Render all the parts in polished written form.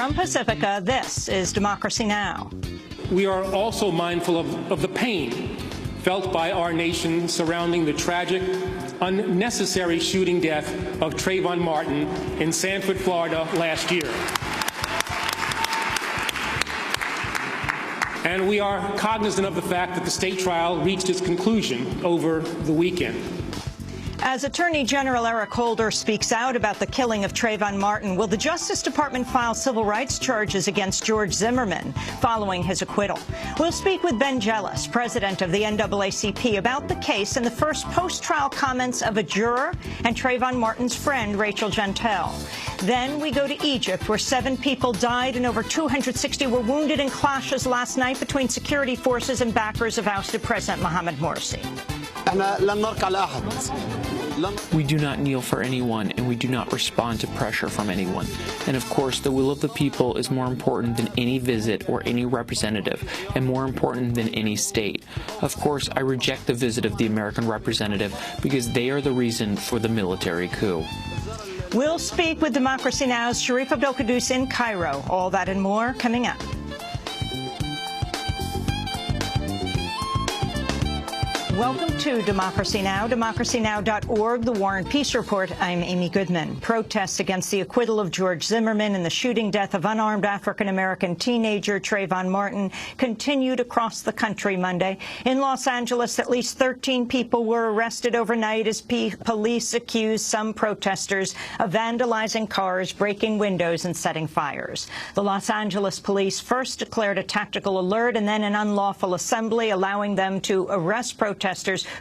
From Pacifica, this is Democracy Now! We are also mindful of the pain felt by our nation surrounding the tragic, unnecessary shooting death of Trayvon Martin in Sanford, Florida last year. And we are cognizant of the fact that the state trial reached its conclusion over the weekend. As Attorney General Eric Holder speaks out about the killing of Trayvon Martin, will the Justice Department file civil rights charges against George Zimmerman following his acquittal? We'll speak with Ben Jealous, president of the NAACP, about the case and the first post-trial comments of a juror and Trayvon Martin's friend, Rachel Gentile. Then we go to Egypt, where 7 people died and over 260 were wounded in clashes last night between security forces and backers of ousted President Mohamed Morsi. We do not kneel for anyone, and we do not respond to pressure from anyone. And of course, the will of the people is more important than any visit or any representative, and more important than any state. Of course, I reject the visit of the American representative because they are the reason for the military coup. We'll speak with Democracy Now!'s Sharif Abdelkadous in Cairo. All that and more coming up. Welcome to Democracy Now!, democracynow.org, The War and Peace Report. I'm Amy Goodman. Protests against the acquittal of George Zimmerman and the shooting death of unarmed African-American teenager Trayvon Martin continued across the country Monday. In Los Angeles, at least 13 people were arrested overnight as police accused some protesters of vandalizing cars, breaking windows, and setting fires. The Los Angeles police first declared a tactical alert and then an unlawful assembly, allowing them to arrest protesters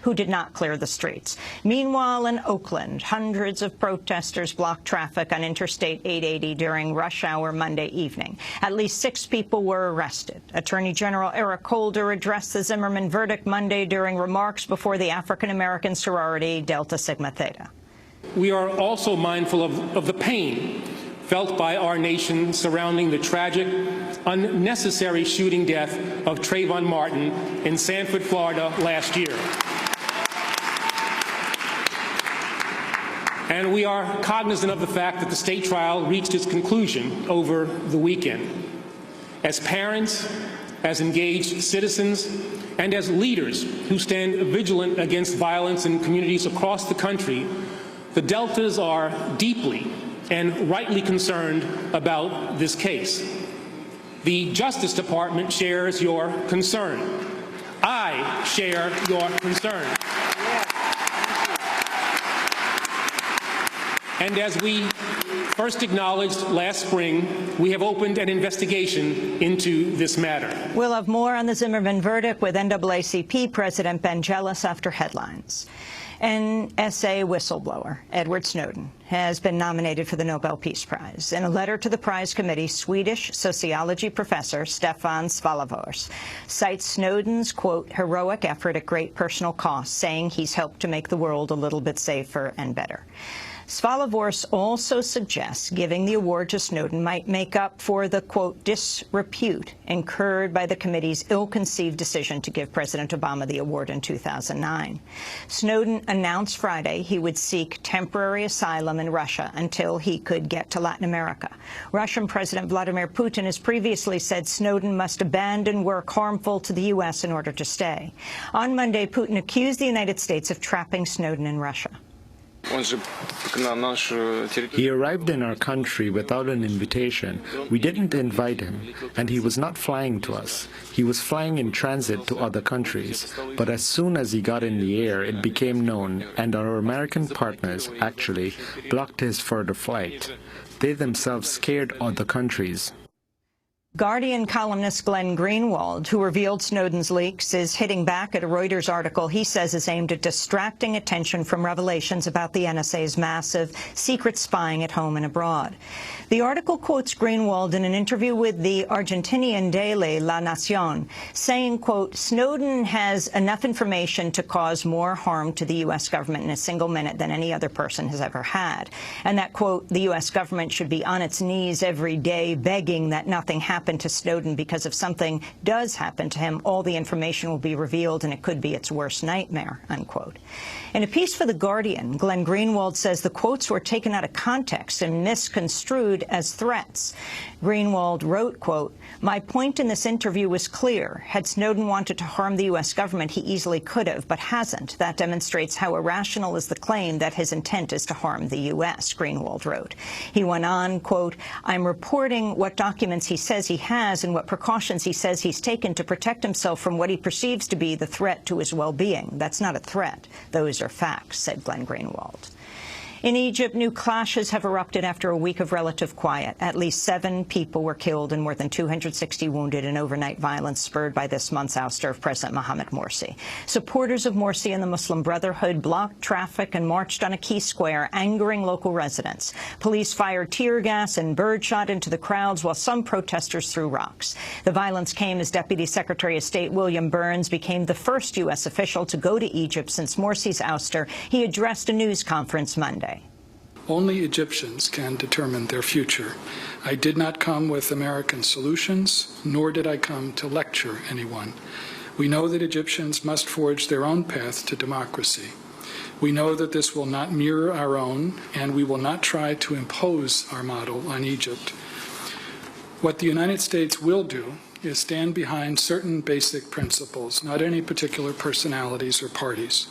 who did not clear the streets. Meanwhile, in Oakland, hundreds of protesters blocked traffic on Interstate 880 during rush hour Monday evening. At least 6 people were arrested. Attorney General Eric Holder addressed the Zimmerman verdict Monday during remarks before the African-American sorority Delta Sigma Theta. We are also mindful of the pain felt by our nation surrounding the tragic, unnecessary shooting death of Trayvon Martin in Sanford, Florida last year. And we are cognizant of the fact that the state trial reached its conclusion over the weekend. As parents, as engaged citizens, and as leaders who stand vigilant against violence in communities across the country, the Deltas are deeply and rightly concerned about this case. The Justice Department shares your concern. I share your concern. And as we first acknowledged last spring, we have opened an investigation into this matter. We'll have more on the Zimmerman verdict with NAACP President Ben Jealous after headlines. NSA whistleblower Edward Snowden has been nominated for the Nobel Peace Prize. In a letter to the prize committee, Swedish sociology professor Stefan Svallavors cites Snowden's, quote, heroic effort at great personal cost, saying he's helped to make the world a little bit safer and better. Svallavors also suggests giving the award to Snowden might make up for the, quote, disrepute incurred by the committee's ill-conceived decision to give President Obama the award in 2009. Snowden announced Friday he would seek temporary asylum in Russia until he could get to Latin America. Russian President Vladimir Putin has previously said Snowden must abandon work harmful to the U.S. in order to stay. On Monday, Putin accused the United States of trapping Snowden in Russia. He arrived in our country without an invitation. We didn't invite him, and he was not flying to us. He was flying in transit to other countries. But as soon as he got in the air, it became known, and our American partners, actually, blocked his further flight. They themselves scared other countries. Guardian columnist Glenn Greenwald, who revealed Snowden's leaks, is hitting back at a Reuters article he says is aimed at distracting attention from revelations about the NSA's massive secret spying at home and abroad. The article quotes Greenwald in an interview with the Argentinian daily La Nación, saying, quote, Snowden has enough information to cause more harm to the U.S. government in a single minute than any other person has ever had, and that, quote, the U.S. government should be on its knees every day begging that nothing happens happened to Snowden, because if something does happen to him, all the information will be revealed and it could be its worst nightmare, unquote. In a piece for The Guardian, Glenn Greenwald says the quotes were taken out of context and misconstrued as threats. Greenwald wrote, quote, "My point in this interview was clear. Had Snowden wanted to harm the U.S. government, he easily could have, but hasn't. That demonstrates how irrational is the claim that his intent is to harm the U.S., Greenwald wrote. He went on, quote, "I'm reporting what documents he says he has and what precautions he says he's taken to protect himself from what he perceives to be the threat to his well-being. That's not a threat. Those are facts," said Glenn Greenwald. In Egypt, new clashes have erupted after a week of relative quiet. At least 7 people were killed and more than 260 wounded in overnight violence spurred by this month's ouster of President Mohamed Morsi. Supporters of Morsi and the Muslim Brotherhood blocked traffic and marched on a key square, angering local residents. Police fired tear gas and birdshot into the crowds, while some protesters threw rocks. The violence came as Deputy Secretary of State William Burns became the first U.S. official to go to Egypt since Morsi's ouster. He addressed a news conference Monday. Only Egyptians can determine their future. I did not come with American solutions, nor did I come to lecture anyone. We know that Egyptians must forge their own path to democracy. We know that this will not mirror our own, and we will not try to impose our model on Egypt. What the United States will do is stand behind certain basic principles, not any particular personalities or parties.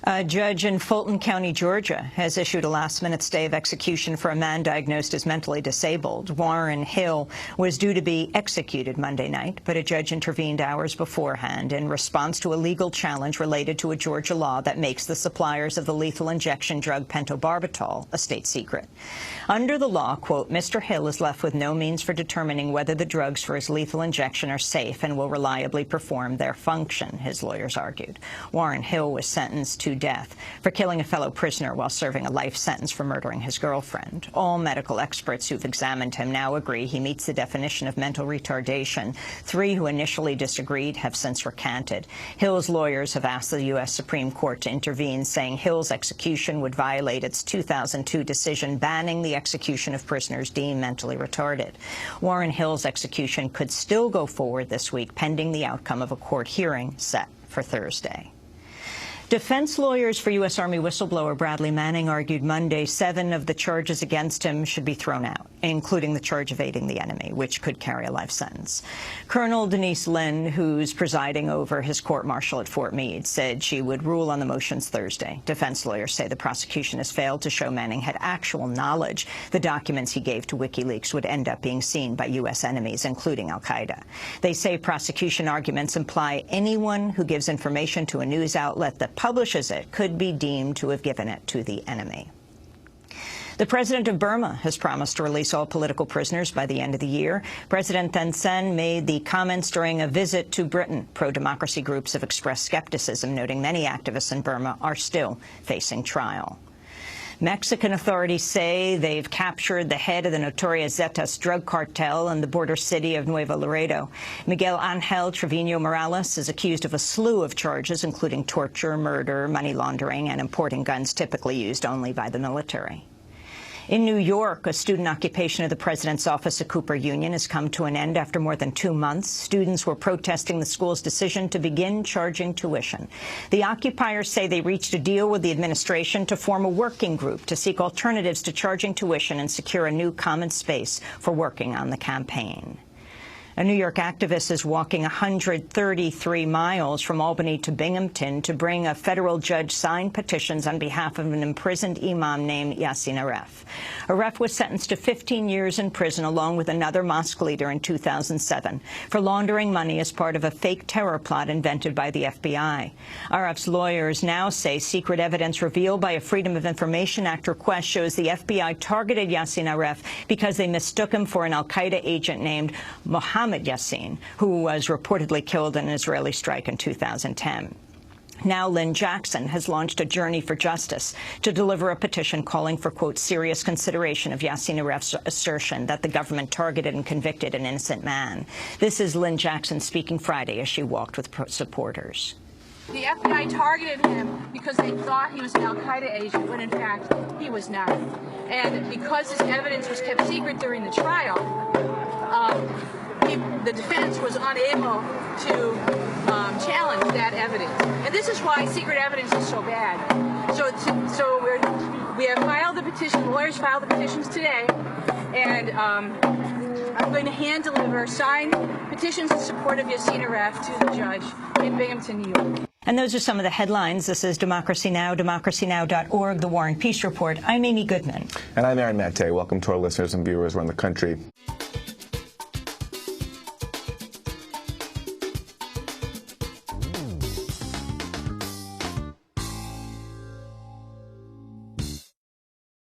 A judge in Fulton County, Georgia, has issued a last-minute stay of execution for a man diagnosed as mentally disabled. Warren Hill was due to be executed Monday night, but a judge intervened hours beforehand in response to a legal challenge related to a Georgia law that makes the suppliers of the lethal injection drug pentobarbital a state secret. Under the law, quote, "Mr. Hill is left with no means for determining whether the drugs for his lethal injection are safe and will reliably perform their function," his lawyers argued. Warren Hill was sentenced to death for killing a fellow prisoner while serving a life sentence for murdering his girlfriend. All medical experts who've examined him now agree he meets the definition of mental retardation. 3 who initially disagreed have since recanted. Hill's lawyers have asked the U.S. Supreme Court to intervene, saying Hill's execution would violate its 2002 decision banning the execution of prisoners deemed mentally retarded. Warren Hill's execution could still go forward this week, pending the outcome of a court hearing set for Thursday. Defense lawyers for U.S. Army whistleblower Bradley Manning argued Monday 7 of the charges against him should be thrown out, including the charge of aiding the enemy, which could carry a life sentence. Colonel Denise Lynn, who's presiding over his court-martial at Fort Meade, said she would rule on the motions Thursday. Defense lawyers say the prosecution has failed to show Manning had actual knowledge the documents he gave to WikiLeaks would end up being seen by U.S. enemies, including al-Qaeda. They say prosecution arguments imply anyone who gives information to a news outlet that publishes it could be deemed to have given it to the enemy. The president of Burma has promised to release all political prisoners by the end of the year. President Thein Sein made the comments during a visit to Britain. Pro-democracy groups have expressed skepticism, noting many activists in Burma are still facing trial. Mexican authorities say they've captured the head of the notorious Zetas drug cartel in the border city of Nuevo Laredo. Miguel Angel Trevino Morales is accused of a slew of charges, including torture, murder, money laundering, and importing guns typically used only by the military. In New York, a student occupation of the president's office at Cooper Union has come to an end after more than 2 months. Students were protesting the school's decision to begin charging tuition. The occupiers say they reached a deal with the administration to form a working group to seek alternatives to charging tuition and secure a new common space for working on the campaign. A New York activist is walking 133 miles from Albany to Binghamton to bring a federal judge signed petitions on behalf of an imprisoned imam named Yassin Aref. Aref was sentenced to 15 years in prison along with another mosque leader in 2007 for laundering money as part of a fake terror plot invented by the FBI. Aref's lawyers now say secret evidence revealed by a Freedom of Information Act request shows the FBI targeted Yassin Aref because they mistook him for an al-Qaeda agent named Mohammed Yassin, who was reportedly killed in an Israeli strike in 2010. Now Lynn Jackson has launched a journey for justice to deliver a petition calling for, quote, serious consideration of Yassin Aref's assertion that the government targeted and convicted an innocent man. This is Lynn Jackson speaking Friday as she walked with supporters. The FBI targeted him because they thought he was an al-Qaeda agent, when in fact he was not. And because this evidence was kept secret during the trial, the defense was unable to challenge that evidence. And this is why secret evidence is so bad. So we have filed the petition, lawyers filed the petitions today, and I'm going to hand deliver signed petitions in support of Yassine Aref to the judge in Binghamton, New York. And those are some of the headlines. This is Democracy Now!, democracynow.org, The War and Peace Report. I'm Amy Goodman. And I'm Aaron Maté. Welcome to our listeners and viewers around the country.